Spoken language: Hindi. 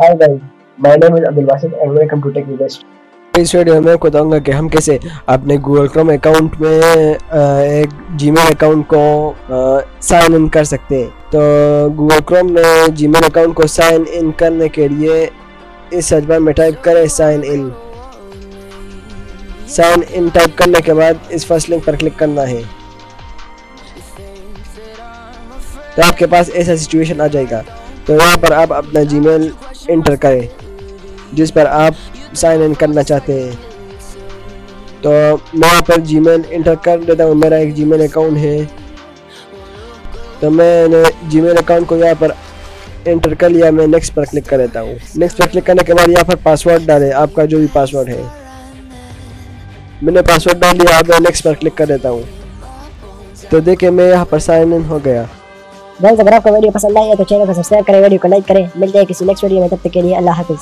Hi guys, my name is Abdul Basit and welcome to Tech Invest। इस वीडियो में बताऊंगा कि हम कैसे अपने गूगल क्रोम अकाउंट में एक जीमेल अकाउंट को साइन इन कर सकते हैं। तो गूगल क्रोम में जीमेल अकाउंट को साइन इन करने के लिए इस सर्च बार में टाइप करें sign in. Sign in type करने के बाद इस फर्स्ट लिंक पर क्लिक करना है। तो आपके पास ऐसा सिचुएशन आ जाएगा। तो यहाँ पर आप अपना जीमेल इंटर करें जिस पर आप साइन इन करना चाहते हैं। तो मैं यहाँ पर जीमेल इंटर कर देता हूँ। मेरा एक जीमेल अकाउंट है, तो मैंने जीमेल अकाउंट को यहाँ पर इंटर कर लिया। मैं नेक्स्ट पर क्लिक कर देता हूँ। नेक्स्ट पर क्लिक करने के बाद यहाँ पर पासवर्ड डालें, आपका जो भी पासवर्ड है। मैंने पासवर्ड डाल लिया। अब मैं नेक्स्ट पर क्लिक कर देता हूँ। तो देखिए मैं यहाँ पर साइन इन हो गया। गाइस, अगर आपको वीडियो पसंद आई है तो चैनल को सब्सक्राइब करें, वीडियो को लाइक करें। मिलते हैं किसी नेक्स्ट वीडियो में, तब तक के लिए अल्लाह हाफिज़।